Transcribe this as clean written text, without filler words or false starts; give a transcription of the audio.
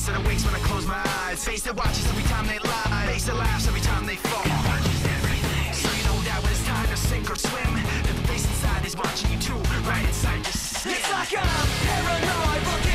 face that awakes when I close my eyes. Face that watches every time they lie. Face that laughs every time they fall. So you know that when it's time to sink or swim, that the face inside is watching you too, right inside your skin. It's like I'm paranoid,